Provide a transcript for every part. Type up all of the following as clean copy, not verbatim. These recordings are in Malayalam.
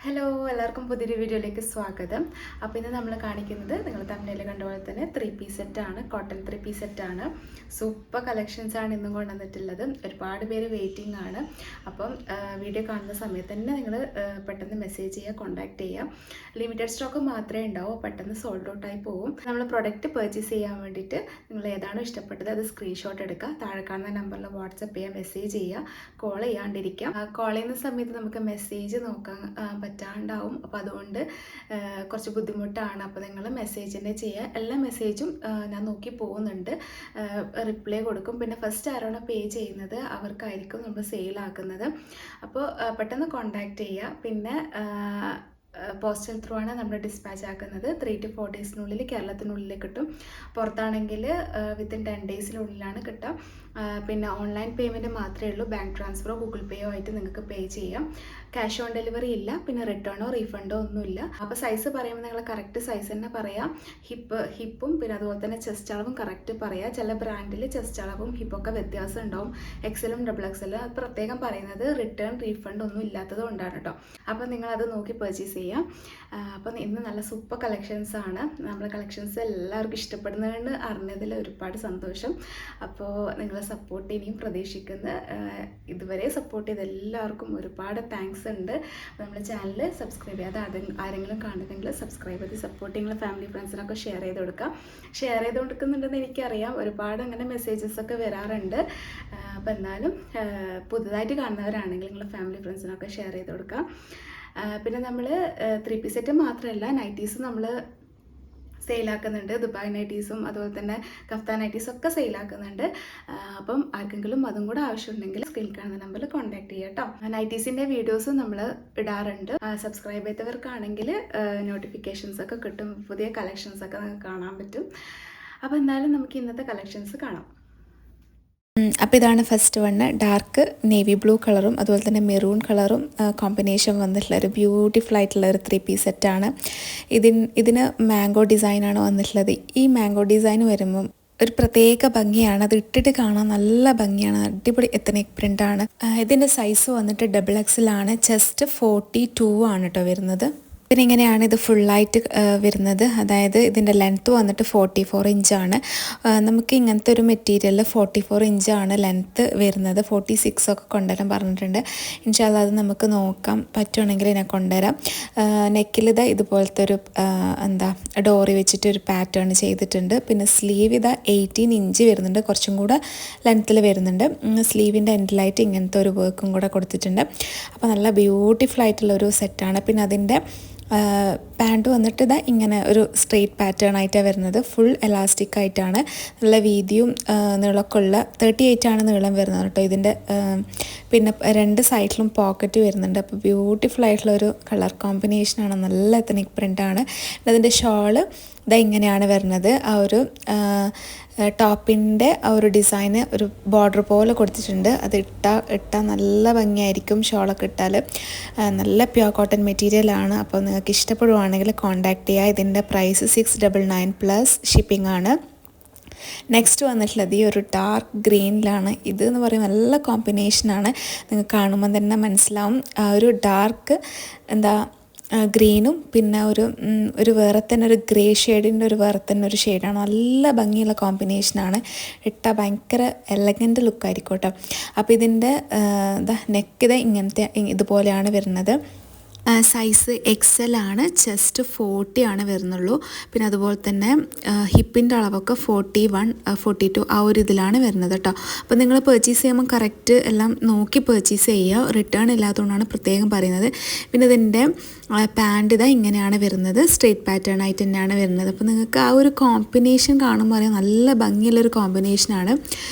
ഹലോ എല്ലാവർക്കും പുതിയൊരു വീഡിയോയിലേക്ക് സ്വാഗതം. അപ്പോൾ ഇന്ന് നമ്മൾ കാണിക്കുന്നത് നിങ്ങൾ തമ്മിൽ കണ്ട പോലെ തന്നെ 3-piece സെറ്റാണ്, കോട്ടൺ 3-piece സെറ്റാണ്. സൂപ്പർ കളക്ഷൻസ് ആണ് ഇന്നും കൊണ്ടുവന്നിട്ടുള്ളത്. ഒരുപാട് പേര് വെയിറ്റിംഗ് ആണ്. അപ്പം വീഡിയോ കാണുന്ന സമയത്ത് തന്നെ നിങ്ങൾ പെട്ടെന്ന് മെസ്സേജ് ചെയ്യുക, കോൺടാക്ട് ചെയ്യുക. ലിമിറ്റഡ് സ്റ്റോക്ക് മാത്രമേ ഉണ്ടാവൂ, പെട്ടെന്ന് സോൾഡ് ഔട്ട് ആയി പോകും. നമ്മൾ പ്രൊഡക്റ്റ് പർച്ചേസ് ചെയ്യാൻ വേണ്ടിയിട്ട് നിങ്ങൾ ഏതാണോ ഇഷ്ടപ്പെട്ടത് അത് സ്ക്രീൻഷോട്ട് എടുക്കുക, താഴെ കാണുന്ന നമ്പറിൽ വാട്സപ്പ് ചെയ്യുക, മെസ്സേജ് ചെയ്യുക, കോൾ ചെയ്യാണ്ടിരിക്കുക. കോൾ ചെയ്യുന്ന സമയത്ത് നമുക്ക് മെസ്സേജ് നോക്കാൻ പറ്റാണ്ടാവും. അപ്പോൾ അതുകൊണ്ട് കുറച്ച് ബുദ്ധിമുട്ടാണ്. അപ്പോൾ നിങ്ങൾ മെസ്സേജിൻ്റെ ചെയ്യുക. എല്ലാ മെസ്സേജും ഞാൻ നോക്കി പോകുന്നുണ്ട്, റിപ്ലൈ കൊടുക്കും. പിന്നെ ഫസ്റ്റ് ആരാണോ പേ ചെയ്യുന്നത് അവർക്കായിരിക്കും നമ്മൾ സെയിലാക്കുന്നത്. അപ്പോൾ പെട്ടെന്ന് കോൺടാക്റ്റ് ചെയ്യുക. പിന്നെ പോസ്റ്റൽ ത്രൂ ആണ് നമ്മൾ ഡിസ്പാച്ച് ആക്കുന്നത്. 3 to 4 ഡേയ്സിനുള്ളിൽ കേരളത്തിനുള്ളിൽ കിട്ടും. പുറത്താണെങ്കിൽ വിത്തിൻ 10 ഡേയ്സിനുള്ളിലാണ് കിട്ടുക. പിന്നെ ഓൺലൈൻ പേയ്മെൻറ്റ് മാത്രമേ ഉള്ളൂ. ബാങ്ക് ട്രാൻസ്ഫറോ ഗൂഗിൾ പേയോ ആയിട്ട് നിങ്ങൾക്ക് പേ ചെയ്യാം. ക്യാഷ് ഓൺ ഡെലിവറി ഇല്ല. പിന്നെ റിട്ടേണോ റീഫണ്ടോ ഒന്നുമില്ല. അപ്പോൾ സൈസ് പറയുമ്പോൾ നിങ്ങൾ കറക്റ്റ് സൈസ് തന്നെ പറയാം. ഹിപ്പും പിന്നെ അതുപോലെ തന്നെ ചെസ്റ്റ് അളവും കറക്റ്റ് പറയാം. ചില ബ്രാൻഡിൽ ചെസ്റ്റ് അളവും ഹിപ്പൊക്കെ വ്യത്യാസം ഉണ്ടാവും. എക്സലും XXL അത് പ്രത്യേകം പറയുന്നത് റിട്ടേൺ റീഫണ്ട് ഒന്നും ഇല്ലാത്തത് കൊണ്ടാണ് കേട്ടോ. അപ്പോൾ നിങ്ങളത് നോക്കി പർച്ചേസ് ചെയ്യാം. അപ്പം ഇന്ന് നല്ല സൂപ്പർ കളക്ഷൻസ് ആണ്. നമ്മളെ കളക്ഷൻസ് എല്ലാവർക്കും ഇഷ്ടപ്പെടുന്നതുകൊണ്ട് അറിഞ്ഞതിൽ ഒരുപാട് സന്തോഷം. അപ്പോൾ നിങ്ങളെ സപ്പോർട്ട് ഇനിയും പ്രതീക്ഷിക്കുന്ന ഇതുവരെ സപ്പോർട്ട് ചെയ്ത എല്ലാവർക്കും ഒരുപാട് താങ്ക്സ് ഉണ്ട്. നമ്മുടെ ചാനൽ സബ്സ്ക്രൈബ് ചെയ്യാതെ ആരെങ്കിലും കാണുന്നെങ്കിൽ സബ്സ്ക്രൈബ് ചെയ്ത് സപ്പോർട്ട് നിങ്ങളെ ഫാമിലി ഫ്രണ്ട്സിനൊക്കെ ഷെയർ ചെയ്ത് കൊടുക്കുക. ഷെയർ ചെയ്ത് കൊടുക്കുന്നുണ്ടെന്ന് എനിക്കറിയാം, ഒരുപാട് അങ്ങനെ മെസ്സേജസ് ഒക്കെ വരാറുണ്ട്. അപ്പോൾ എന്നാലും പുതുതായിട്ട് കാണുന്നവരാണെങ്കിൽ നിങ്ങളെ ഫാമിലി ഫ്രണ്ട്സിനൊക്കെ ഷെയർ ചെയ്ത് കൊടുക്കുക. പിന്നെ നമ്മൾ 3-piece സെറ്റ് മാത്രമല്ല, നൈറ്റീസ് നമ്മൾ സെയിലാക്കുന്നുണ്ട്. ദുബായ് നൈറ്റീസും അതുപോലെ തന്നെ കഫ്താൻ നൈറ്റീസും ഒക്കെ സെയിലാക്കുന്നുണ്ട്. അപ്പം ആർക്കെങ്കിലും അതും കൂടെ ആവശ്യമുണ്ടെങ്കിൽ സ്ക്രീനിൽ കാണുന്ന നമ്പറിൽ കോൺടാക്ട് ചെയ്യാം കേട്ടോ. നൈറ്റീസിൻ്റെ വീഡിയോസും നമ്മൾ ഇടാറുണ്ട്. സബ്സ്ക്രൈബ് ചെയ്തവർക്കാണെങ്കിൽ നോട്ടിഫിക്കേഷൻസ് ഒക്കെ കിട്ടും. പുതിയ കളക്ഷൻസ് ഒക്കെ നിങ്ങൾക്ക് കാണാൻ പറ്റും. അപ്പോൾ എന്തായാലും നമുക്ക് ഇന്നത്തെ കളക്ഷൻസ് കാണാം. അപ്പോൾ ഇതാണ് first one. Dark navy blue കളറും അതുപോലെ തന്നെ മെറൂൺ കളറും കോമ്പിനേഷൻ വന്നിട്ടുള്ള ഒരു ബ്യൂട്ടിഫുൾ ആയിട്ടുള്ള ഒരു 3-piece സെറ്റാണ്. ഇതിന് മാംഗോ ഡിസൈനാണ് വന്നിട്ടുള്ളത്. ഈ മാംഗോ ഡിസൈൻ വരുമ്പം ഒരു പ്രത്യേക ഭംഗിയാണ്. അത് ഇട്ടിട്ട് കാണാൻ നല്ല ഭംഗിയാണ്. അടിപൊളി എത്തനിക് പ്രിൻ്റാണ്. ഇതിൻ്റെ സൈസ് വന്നിട്ട് XXL ആണ്. ചെസ്റ്റ് 42 ആണ് കേട്ടോ വരുന്നത്. പിന്നെ ഇങ്ങനെയാണ് ഇത് ഫുള്ളായിട്ട് വരുന്നത്. അതായത് ഇതിൻ്റെ ലെങ്ത്ത് വന്നിട്ട് 44 ഇഞ്ചാണ്. നമുക്ക് ഇങ്ങനത്തെ ഒരു മെറ്റീരിയൽ 44 ഇഞ്ചാണ് ലെങ്ത്ത് വരുന്നത്. 46 ഒക്കെ കൊണ്ടുവരാൻ പറഞ്ഞിട്ടുണ്ട്. ഇൻഷാല്ലാ അത് നമുക്ക് നോക്കാം, പറ്റുവാണെങ്കിൽ ഞാൻ കൊണ്ടുവരാം. നെക്കിൽ ഇതുപോലത്തെ ഒരു ഡോറി വെച്ചിട്ട് ഒരു പാറ്റേൺ ചെയ്തിട്ടുണ്ട്. പിന്നെ സ്ലീവ് 18 ഇഞ്ച് വരുന്നുണ്ട്, കുറച്ചും കൂടെ ലെങ്ത്തിൽ വരുന്നുണ്ട്. സ്ലീവിൻ്റെ എൻഡിലായിട്ട് ഇങ്ങനത്തെ ഒരു വർക്കും കൂടെ കൊടുത്തിട്ടുണ്ട്. അപ്പോൾ നല്ല ബ്യൂട്ടിഫുൾ ആയിട്ടുള്ളൊരു സെറ്റാണ്. പിന്നെ അതിൻ്റെ പാൻറ് വന്നിട്ട് ഇങ്ങനെ ഒരു സ്ട്രെയിറ്റ് പാറ്റേൺ ആയിട്ടാണ് വരുന്നത്. ഫുൾ എലാസ്റ്റിക് ആയിട്ടാണ്. നല്ല വീതിയും നീളമൊക്കെ ഉള്ള 38 ആണ് നീളം വരുന്നത് കേട്ടോ ഇതിൻ്റെ. പിന്നെ 2 സൈഡിലും പോക്കറ്റ് വരുന്നുണ്ട്. അപ്പോൾ ബ്യൂട്ടിഫുൾ ആയിട്ടുള്ള ഒരു കളർ കോമ്പിനേഷനാണ്. നല്ല എത്തനിക് പ്രിൻ്റാണ്. അതിൻ്റെ ഷോള് ഇങ്ങനെയാണ് വരുന്നത്. ആ ഒരു ടോപ്പിൻ്റെ ആ ഒരു ഡിസൈന് ഒരു ബോർഡർ പോലെ കൊടുത്തിട്ടുണ്ട്. അത് ഇട്ടാൽ നല്ല ഭംഗിയായിരിക്കും. ഷോളൊക്കെ ഇട്ടാൽ നല്ല പ്യുവർ കോട്ടൺ മെറ്റീരിയലാണ്. അപ്പോൾ നിങ്ങൾക്ക് ഇഷ്ടപ്പെടുവാണെങ്കിൽ കോൺടാക്ട് ചെയ്യുക. ഇതിൻ്റെ പ്രൈസ് 699 പ്ലസ് ഷിപ്പിംഗ് ആണ്. നെക്സ്റ്റ് വന്നിട്ടുള്ളത് ഈ ഒരു ഡാർക്ക് ഗ്രീനിലാണ്. ഇത് എന്ന് പറയുമ്പോൾ നല്ല കോമ്പിനേഷനാണ്. നിങ്ങൾക്ക് കാണുമ്പോൾ തന്നെ മനസ്സിലാവും. ആ ഒരു ഡാർക്ക് ഗ്രീനും പിന്നെ ഒരു വേറെ തന്നെ ഒരു ഗ്രേ ഷെയ്ഡിൻ്റെ ഒരു വേറെ തന്നെ ഒരു ഷെയ്ഡാണ്. നല്ല ഭംഗിയുള്ള കോമ്പിനേഷനാണ്. ഇട്ടാൽ ഭയങ്കര എലഗൻ്റ് ലുക്കായിരിക്കും കേട്ടോ. അപ്പോൾ ഇതിൻ്റെ നെക്ക് ഇങ്ങനത്തെ ഇതുപോലെയാണ് വരുന്നത്. സൈസ് XL ആണ്. ചെസ്റ്റ് 40 ആണ് വരുന്നുള്ളൂ. പിന്നെ അതുപോലെ തന്നെ ഹിപ്പിൻ്റെ അളവൊക്കെ 41, 42 ആ ഒരു ഇതിലാണ് വരുന്നത് കേട്ടോ. അപ്പോൾ നിങ്ങൾ പർച്ചേസ് ചെയ്യുമ്പോൾ കറക്റ്റ് എല്ലാം നോക്കി പർച്ചേസ് ചെയ്യുക. റിട്ടേൺ ഇല്ലാത്തതുകൊണ്ടാണ് പ്രത്യേകം പറയുന്നത്. പിന്നെ ഇതിൻ്റെ പാൻറ് ഇങ്ങനെയാണ് വരുന്നത്. സ്ട്രെയിറ്റ് പാറ്റേൺ ആയിട്ട് തന്നെയാണ് വരുന്നത്. അപ്പോൾ നിങ്ങൾക്ക് ആ ഒരു കോമ്പിനേഷൻ കാണുമ്പോൾ അറിയാം നല്ല ഭംഗിയുള്ളൊരു കോമ്പിനേഷനാണ്.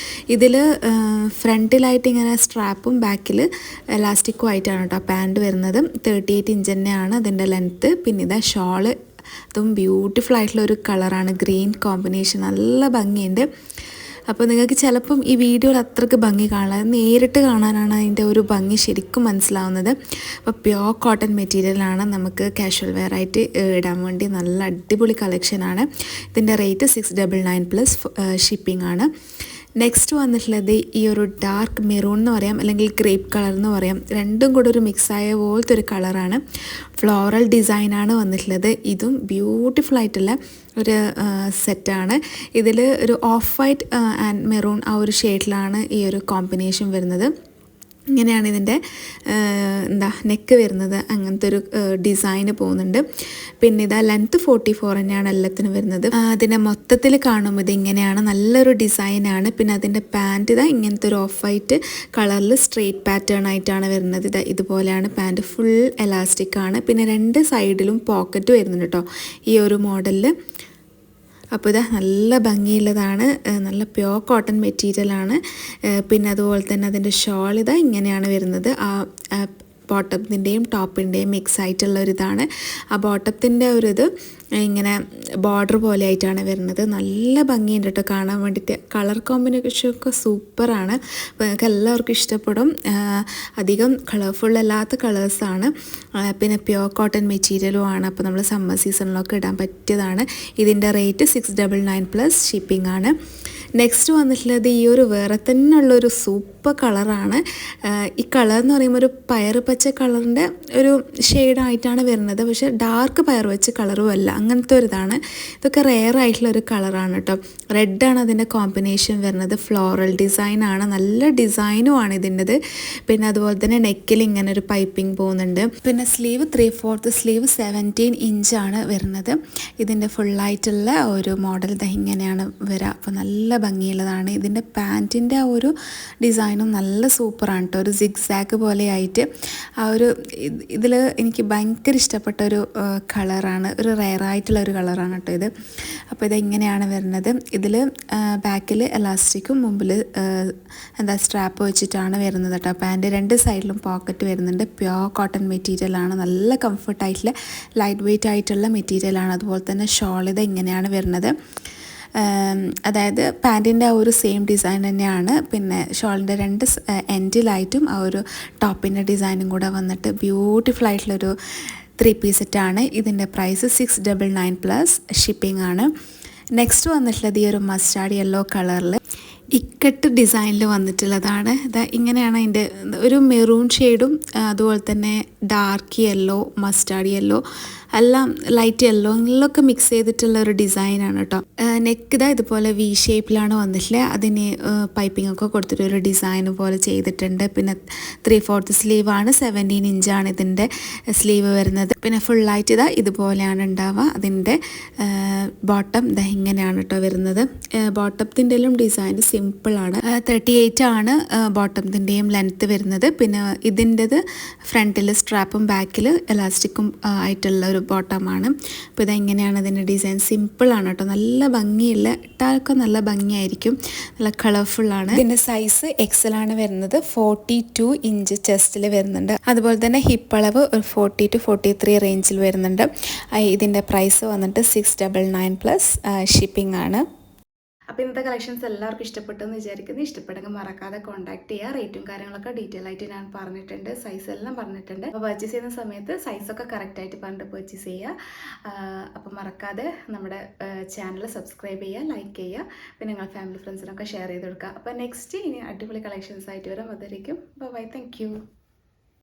ഇതിൽ ഫ്രണ്ടിലായിട്ട് ഇങ്ങനെ സ്ട്രാപ്പും ബാക്കിൽ എലാസ്റ്റിക്കും ആയിട്ടാണ് കേട്ടോ പാൻറ് വരുന്നത്. 38 ഇഞ്ച് തന്നെയാണ് അതിൻ്റെ ലെങ്ത്ത്. പിന്നെ ഷോള് അതും ബ്യൂട്ടിഫുൾ ആയിട്ടുള്ള ഒരു കളറാണ്. ഗ്രീൻ കോമ്പിനേഷൻ നല്ല ഭംഗിയുണ്ട്. അപ്പോൾ നിങ്ങൾക്ക് ചിലപ്പം ഈ വീഡിയോയിൽ അത്രയ്ക്ക് ഭംഗി കാണാൻ, നേരിട്ട് കാണാനാണ് അതിൻ്റെ ഒരു ഭംഗി ശരിക്കും മനസ്സിലാവുന്നത്. അപ്പോൾ പ്യുവർ കോട്ടൺ മെറ്റീരിയലാണ്. നമുക്ക് കാഷ്വൽ വെയർ ആയിട്ട് ഇടാൻ വേണ്ടി നല്ല അടിപൊളി കളക്ഷനാണ്. ഇതിൻ്റെ റേറ്റ് 699 പ്ലസ് ഷിപ്പിംഗ് ആണ്. നെക്സ്റ്റ് വന്നിട്ടുള്ളത് ഈ ഒരു ഡാർക്ക് മെറൂൺ എന്ന് പറയാം, അല്ലെങ്കിൽ ഗ്രേപ്പ് കളർ എന്ന് പറയാം. രണ്ടും കൂടെ ഒരു മിക്സായ പോലത്തെ ഒരു കളറാണ്. ഫ്ലോറൽ ഡിസൈനാണ് വന്നിട്ടുള്ളത്. ഇതും ബ്യൂട്ടിഫുൾ ആയിട്ടുള്ള ഒരു സെറ്റാണ്. ഇതിൽ ഒരു ഓഫ് വൈറ്റ് ആൻഡ് മെറൂൺ ആ ഒരു ഷെയ്ഡിലാണ് ഈ ഒരു കോമ്പിനേഷൻ വരുന്നത്. ഇങ്ങനെയാണ് ഇതിൻ്റെ നെക്ക് വരുന്നത്. അങ്ങനത്തെ ഒരു ഡിസൈന് പോകുന്നുണ്ട്. പിന്നെ ഇതാ ലെങ്ത്ത് 44 തന്നെയാണ് എല്ലാത്തിനും വരുന്നത്. അതിനെ മൊത്തത്തിൽ കാണുമ്പോൾ ഇത് ഇങ്ങനെയാണ്, നല്ലൊരു ഡിസൈനാണ്. പിന്നെ അതിൻ്റെ പാൻറ്റ് ഇതാ ഇങ്ങനത്തെ ഒരു ഓഫ് വൈറ്റ് കളറിൽ സ്ട്രെയിറ്റ് പാറ്റേൺ ആയിട്ടാണ് വരുന്നത്. ഇതാ ഇതുപോലെയാണ് പാൻറ്റ്, ഫുൾ എലാസ്റ്റിക് ആണ്. പിന്നെ 2 സൈഡിലും പോക്കറ്റ് വരുന്നുണ്ട് കേട്ടോ ഈ ഒരു മോഡലിൽ. അപ്പോൾ ഇതാ നല്ല ഭംഗിയുള്ളതാണ്, നല്ല പ്യോർ കോട്ടൺ മെറ്റീരിയലാണ്. പിന്നെ അതുപോലെ തന്നെ അതിൻ്റെ ഷോൾ ഇതാ ഇങ്ങനെയാണ് വരുന്നത്. ബോട്ടത്തിൻ്റെയും ടോപ്പിൻ്റെയും മിക്സ് ആയിട്ടുള്ള ഒരിതാണ്. ആ ബോട്ടത്തിൻ്റെ ഒരിത് ഇങ്ങനെ ബോർഡർ പോലെ ആയിട്ടാണ് വരുന്നത്. നല്ല ഭംഗിയുണ്ട് കേട്ടോ കാണാൻ വേണ്ടിയിട്ട്. കളർ കോമ്പിനേഷനൊക്കെ സൂപ്പറാണ്. അപ്പോൾ നിങ്ങൾക്ക് എല്ലാവർക്കും ഇഷ്ടപ്പെടും. അധികം കളർഫുൾ അല്ലാത്ത കളേഴ്സാണ്. പിന്നെ പ്യോർ കോട്ടൺ മെറ്റീരിയലും ആണ്. അപ്പോൾ നമ്മൾ സമ്മർ സീസണിലൊക്കെ ഇടാൻ പറ്റിയതാണ്. ഇതിൻ്റെ റേറ്റ് 699 പ്ലസ് ഷിപ്പിംഗ് ആണ്. നെക്സ്റ്റ് വന്നിട്ടുള്ളത് ഈ ഒരു വേറെ തന്നെ ഉള്ളൊരു സൂപ്പർ കളറാണ്. ഈ കളർ എന്ന് പറയുമ്പോൾ ഒരു പയർ പച്ച കളറിൻ്റെ ഒരു ഷെയ്ഡായിട്ടാണ് വരുന്നത്. പക്ഷേ ഡാർക്ക് പയർ വെച്ച കളറും അല്ല, അങ്ങനത്തെ ഒരു ഇതാണ്. ഇതൊക്കെ റെയർ ആയിട്ടുള്ള ഒരു കളറാണ് കേട്ടോ. റെഡാണ് അതിൻ്റെ കോമ്പിനേഷൻ വരുന്നത്. ഫ്ലോറൽ ഡിസൈനാണ്, നല്ല ഡിസൈനുമാണ് ഇതിൻ്റെത്. പിന്നെ അതുപോലെ തന്നെ നെക്കിൽ ഇങ്ങനെ ഒരു പൈപ്പിംഗ് പോകുന്നുണ്ട്. പിന്നെ സ്ലീവ് 3/4 സ്ലീവ് 17 ഇഞ്ചാണ് വരുന്നത്. ഇതിൻ്റെ ഫുള്ളായിട്ടുള്ള ഒരു മോഡൽ ഇങ്ങനെയാണ് വരിക. അപ്പോൾ നല്ല ഭംഗിയുള്ളതാണ്. ഇതിൻ്റെ പാൻറ്റിൻ്റെ ആ ഒരു ഡിസൈനും നല്ല സൂപ്പറാണ് കേട്ടോ. ഒരു സിഗ്സാഗ് പോലെ ആയിട്ട് ആ ഒരു ഇതിൽ എനിക്ക് ഭയങ്കര ഇഷ്ടപ്പെട്ട ഒരു കളറാണ്. ഒരു റെയറായിട്ടുള്ള ഒരു കളറാണ് കേട്ടോ ഇത്. അപ്പോൾ ഇതെങ്ങനെയാണ് വരുന്നത്. ഇതിൽ ബാക്കിൽ എലാസ്റ്റിക്കും മുമ്പിൽ സ്ട്രാപ്പ് വെച്ചിട്ടാണ് വരുന്നത് കേട്ടോ. പാൻറ്റ് 2 സൈഡിലും പോക്കറ്റ് വരുന്നുണ്ട്. പ്യോർ കോട്ടൺ മെറ്റീരിയലാണ്. നല്ല കംഫർട്ടായിട്ടുള്ള ലൈറ്റ് വെയ്റ്റ് ആയിട്ടുള്ള മെറ്റീരിയലാണ്. അതുപോലെ തന്നെ ഷോൾ ഇങ്ങനെയാണ് വരുന്നത്. അതായത് പാൻറ്റിൻ്റെ ആ ഒരു സെയിം ഡിസൈൻ തന്നെയാണ്. പിന്നെ ഷോളിൻ്റെ 2 എൻഡിലായിട്ടും ആ ഒരു ടോപ്പിൻ്റെ ഡിസൈനും കൂടെ വന്നിട്ട് ബ്യൂട്ടിഫുൾ ആയിട്ടുള്ളൊരു 3 പീസ് സെറ്റാണ്. ഇതിൻ്റെ പ്രൈസ് 699 പ്ലസ് ഷിപ്പിംഗ് ആണ്. നെക്സ്റ്റ് വന്നിട്ടുള്ളത് ഈ ഒരു മസ്റ്റാർഡ് യെല്ലോ കളറിൽ ഇക്കട്ട് ഡിസൈനിൽ വന്നിട്ടുള്ളതാണ്. ഇങ്ങനെയാണ് അതിൻ്റെ ഒരു മെറൂൺ ഷെയ്ഡും അതുപോലെ തന്നെ ഡാർക്ക് യെല്ലോ, മസ്റ്റാർഡ് യെല്ലോ, എല്ലാം ലൈറ്റ് യെല്ലോ എല്ലാം മിക്സ് ചെയ്തിട്ടുള്ള ഒരു ഡിസൈനാണ് കേട്ടോ. നെക്ക് ഇതുപോലെ വി ഷേപ്പിലാണ് വന്നിട്ടുള്ളത്. അതിന് പൈപ്പിംഗ് ഒക്കെ കൊടുത്തിട്ട് ഒരു ഡിസൈൻ പോലെ ചെയ്തിട്ടുണ്ട്. പിന്നെ 3/4 സ്ലീവാണ്, 17 ഇഞ്ചാണ് ഇതിൻ്റെ സ്ലീവ് വരുന്നത്. പിന്നെ ഫുള്ളായിട്ട് ഇതുപോലെയാണ് ഉണ്ടാവുക. അതിൻ്റെ ബോട്ടം ഇങ്ങനെയാണ് കേട്ടോ വരുന്നത്. ബോട്ടത്തിൻ്റെ എല്ലാം ഡിസൈൻ സിമ്പിളാണ്. 38 ആണ് ബോട്ടത്തിൻ്റെയും ലെങ്ത്ത് വരുന്നത്. പിന്നെ ഇതിൻ്റെത് ഫ്രണ്ടിൽ സ്ട്രാപ്പും ബാക്കിൽ എലാസ്റ്റിക്കും ആയിട്ടുള്ള ഒരു ബോട്ടമാണ്. അപ്പോൾ ഇതെങ്ങനെയാണ് ഇതിൻ്റെ ഡിസൈൻ. സിമ്പിളാണ് കേട്ടോ, നല്ല ഭംഗിയുള്ള, ഇട്ടാലൊക്കെ നല്ല ഭംഗിയായിരിക്കും, നല്ല കളർഫുള്ളാണ്. ഇതിൻ്റെ സൈസ് XL ആണ് വരുന്നത്. 42 ഇഞ്ച് ചെസ്റ്റിൽ വരുന്നുണ്ട്. അതുപോലെ തന്നെ ഹിപ്പ് അളവ് ഒരു 40 to 43 റേഞ്ചിൽ വരുന്നുണ്ട്. ഇതിൻ്റെ പ്രൈസ് വന്നിട്ട് 699 പ്ലസ് ഷിപ്പിംഗ് ആണ്. അപ്പോൾ ഇന്നത്തെ കളക്ഷൻസ് എല്ലാവർക്കും ഇഷ്ടപ്പെട്ടെന്ന് വിചാരിക്കുന്നു. ഇഷ്ടപ്പെടുമെങ്കിൽ മറക്കാതെ കോൺടാക്ട് ചെയ്യുക. റേറ്റും കാര്യങ്ങളൊക്കെ ഡീറ്റെയിൽ ആയിട്ട് ഞാൻ പറഞ്ഞിട്ടുണ്ട്, സൈസ് എല്ലാം പറഞ്ഞിട്ടുണ്ട്. അപ്പോൾ പർച്ചേസ് ചെയ്യുന്ന സമയത്ത് സൈസൊക്കെ കറക്റ്റായിട്ട് പറഞ്ഞിട്ട് പർച്ചേസ് ചെയ്യുക. അപ്പോൾ മറക്കാതെ നമ്മുടെ ചാനൽ സബ്സ്ക്രൈബ് ചെയ്യുക, ലൈക്ക് ചെയ്യുക, പിന്നെ നിങ്ങൾ ഫാമിലി ഫ്രണ്ട്സിനൊക്കെ ഷെയർ ചെയ്ത് കൊടുക്കുക. അപ്പോൾ നെക്സ്റ്റ് ഇനി അടിപൊളി കളക്ഷൻസ് ആയിട്ട് വരാം. അതുവരേക്കും ബൈ. Thank you.